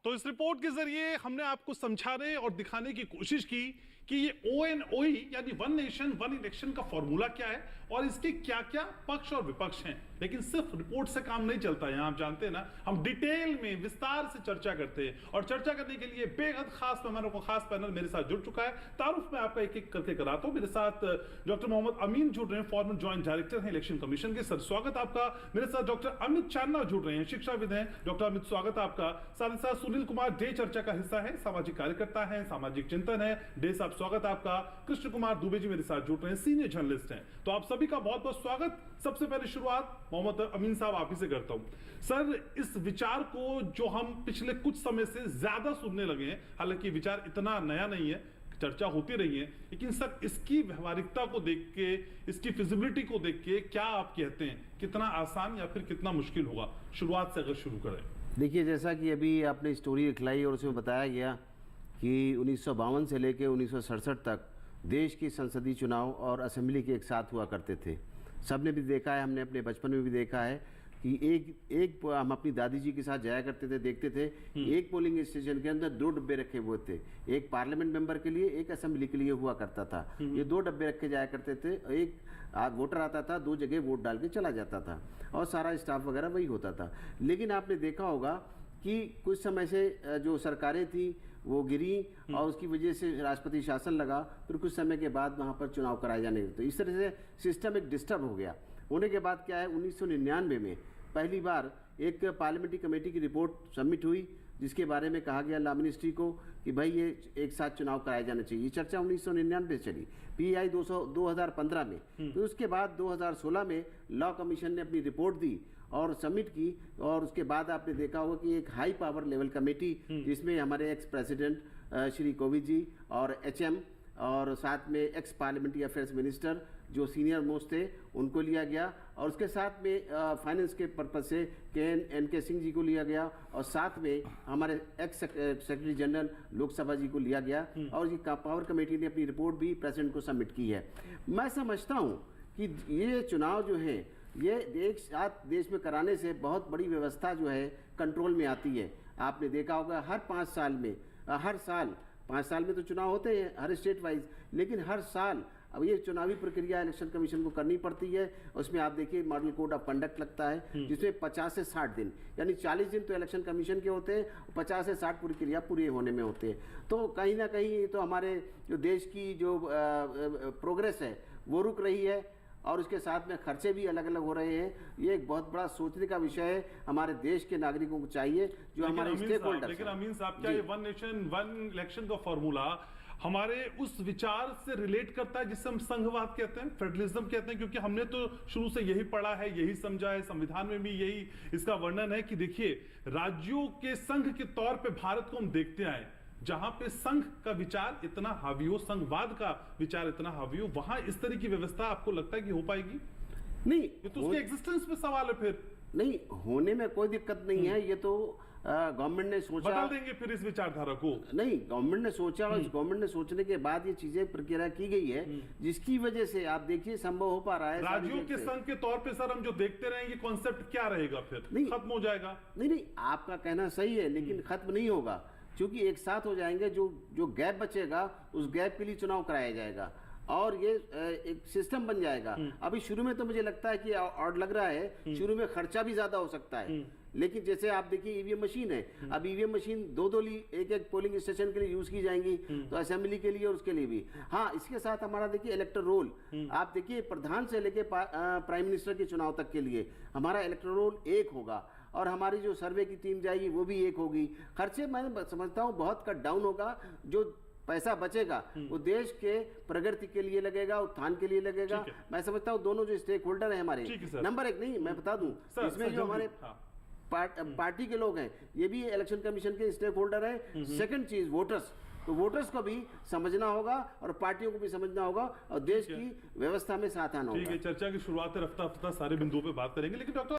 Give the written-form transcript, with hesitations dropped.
तो इस रिपोर्ट के जरिए हमने आपको समझाने और दिखाने की कोशिश की कि ये ONOE यानी वन नेशन वन इलेक्शन का फॉर्मूला क्या है और इसके क्या क्या पक्ष और विपक्ष हैं। लेकिन सिर्फ रिपोर्ट से काम नहीं चलता है, आप जानते हैं ना, हम डिटेल में विस्तार से चर्चा करते हैं। और चर्चा करने के लिए बेहद खास मेहमानों को खास पैनल मेरे साथ जुड़ चुका है। तारुफ में आपका एक एक करके कराता हूं। मेरे साथ डॉक्टर मोहम्मद अमीन जुड़ रहे हैं, फॉर्मर ज्वाइंट डायरेक्टर हैं इलेक्शन कमीशन के। सर स्वागत आपका। मेरे साथ डॉक्टर अमित चांदना जुड़ रहे हैं, शिक्षाविद हैं। डॉक्टर अमित स्वागत आपका। साथ ही साथ सुनील कुमार डे चर्चा का हिस्सा है, सामाजिक कार्यकर्ता है, सामाजिक चिंतन है। डे साहब स्वागत आपका। कृष्ण कुमार दुबे जी मेरे साथ जुड़ रहे हैं, सीनियर जर्नलिस्ट हैं। तो आप सभी का बहुत बहुत स्वागत। सबसे पहले शुरुआत मोहम्मद अमीन साहब आप ही से करता हूं। सर, इस विचार को जो हम पिछले कुछ समय से ज्यादा सुनने लगे हैं, हालांकि विचार इतना नया नहीं है, चर्चा होती रही है, लेकिन सर इसकी व्यवहारिकता को देख के, इसकी फिजिबिलिटी को देख के क्या आप कहते हैं, कितना आसान या फिर कितना मुश्किल होगा? शुरुआत से अगर शुरू करें। देखिए, जैसा कि अभी आपने स्टोरी दिखलाई और उसमें बताया गया कि 1952 से लेकर 1967 तक देश की संसदीय चुनाव और असेंबली के एक साथ हुआ करते थे। सबने भी देखा है, हमने अपने बचपन में भी देखा है कि एक हम अपनी दादी जी के साथ जाया करते थे, देखते थे एक पोलिंग स्टेशन के अंदर 2 डब्बे रखे हुए थे, एक पार्लियामेंट मेंबर के लिए, एक असेंबली के लिए हुआ करता था। ये 2 डब्बे रखे जाया करते थे, एक वोटर आता था, 2 जगह वोट डाल के चला जाता था और सारा स्टाफ वगैरह वही होता था। लेकिन आपने देखा होगा कि कुछ समय से जो सरकारें थी वो गिरी और उसकी वजह से राष्ट्रपति शासन लगा, फिर कुछ समय के बाद वहाँ पर चुनाव कराए जाने लगे। तो इस तरह से सिस्टम एक डिस्टर्ब हो गया। होने के बाद क्या है, 1999 में पहली बार एक पार्लियामेंट्री कमेटी की रिपोर्ट सबमिट हुई, जिसके बारे में कहा गया लॉ मिनिस्ट्री को कि भाई ये एक साथ चुनाव कराए जाने चाहिए। ये चर्चा 1999 से चली, PI 2015 में। फिर उसके बाद 2016 में लॉ कमीशन ने अपनी रिपोर्ट दी और सबमिट की। और उसके बाद आपने देखा होगा कि एक हाई पावर लेवल कमेटी, जिसमें हमारे एक्स प्रेसिडेंट श्री कोविंद जी और HM और साथ में एक्स पार्लियामेंट्री अफेयर्स मिनिस्टर जो सीनियर मोस्ट थे उनको लिया गया, और उसके साथ में फाइनेंस के पर्पज से NK सिंह जी को लिया गया, और साथ में हमारे एक्स सेक्रेटरी जनरल लोकसभा जी को लिया गया। और ये पावर कमेटी ने अपनी रिपोर्ट भी प्रेसिडेंट को सबमिट की है। मैं समझता हूँ कि ये चुनाव जो है ये एक साथ देश में कराने से बहुत बड़ी व्यवस्था जो है कंट्रोल में आती है। आपने देखा होगा हर 5 साल में, हर साल 5 साल में तो चुनाव होते हैं हर स्टेट वाइज, लेकिन हर साल अब ये चुनावी प्रक्रिया इलेक्शन कमीशन को करनी पड़ती है। उसमें आप देखिए मॉडल कोड ऑफ कंडक्ट लगता है, जिसमें 50 से 60 दिन यानी 40 दिन तो इलेक्शन कमीशन के होते हैं, 50 से 60 प्रक्रिया पूरे होने में होते हैं। तो कहीं ना कहीं तो हमारे जो देश की जो प्रोग्रेस है वो रुक रही है, और उसके साथ में खर्चे भी अलग अलग हो रहे हैं। ये एक बहुत बड़ा सोचने का विषय है। हमारे देश के नागरिकों को चाहिए, जो हमारे स्टेक होल्डर्स। लेकिन अमीन साहब, क्या ये वन नेशन वन इलेक्शन का फॉर्मूला हमारे उस विचार से रिलेट करता है जिससे हम संघवाद कहते हैं, फेडरलिज्म कहते हैं? क्योंकि हमने तो शुरू से यही पढ़ा है, यही समझा है, संविधान में भी यही इसका वर्णन है कि देखिए राज्यों के संघ के तौर पे भारत को हम देखते आए, जहां पे संघ का विचार इतना हावी हो, संघवाद का विचार इतना हावी हो, वहां इस तरह की व्यवस्था आपको लगता है कि हो पाएगी? नहीं, ये तो उसके एग्जिस्टेंस पे सवाल है। फिर नहीं होने में कोई दिक्कत नहीं है, ये तो गवर्नमेंट ने सोचा। बदल देंगे फिर इस विचारधारा को? नहीं, गवर्नमेंट ने सोचा और गवर्नमेंट ने सोचने के बाद ये चीजें प्रक्रिया की गई है, जिसकी वजह से आप देखिए संभव हो पा रहा है। राज्यों के संघ के तौर पे सर हम जो देखते रहे, ये कॉन्सेप्ट क्या रहेगा? फिर नहीं खत्म हो जाएगा? नहीं, आपका कहना सही है, लेकिन खत्म नहीं होगा, क्योंकि एक साथ हो जाएंगे। जो गैप बचेगा उस गैप के लिए चुनाव कराया जाएगा और ये एक सिस्टम बन जाएगा। अभी शुरू में तो मुझे लगता है कि ऑड लग रहा है, शुरू में खर्चा भी ज्यादा हो सकता है, लेकिन जैसे आप देखिए EVM मशीन है, अब EVM मशीन 2 एक पोलिंग स्टेशन के लिए यूज की जाएंगी, तो असेंबली के लिए और उसके लिए भी। हाँ, इसके साथ हमारा देखिए इलेक्टोरल रोल, आप देखिए प्रधान से लेके प्राइम मिनिस्टर के चुनाव तक के लिए हमारा इलेक्टोरल रोल एक होगा, और हमारी जो सर्वे की टीम जाएगी वो भी एक होगी। खर्चे मैं समझता हूँ बहुत कट डाउन होगा। जो पैसा बचेगा वो देश के प्रगति के लिए लगेगा, उत्थान के लिए लगेगा। मैं समझता हूँ दोनों जो स्टेक होल्डर है हमारे, नंबर 1 नहीं, मैं बता दूं, इसमें जो हमारे पार्टी के लोग हैं ये भी इलेक्शन कमीशन के स्टेक होल्डर है। सेकंड चीज वोटर्स, तो वोटर्स को भी समझना होगा और पार्टियों को भी समझना होगा और देश की व्यवस्था में साथ आना होगा। ठीक है, चर्चा की शुरुआत रफ्ता रफ्ता सारे बिंदुओं पे बात करेंगे, लेकिन डॉक्टर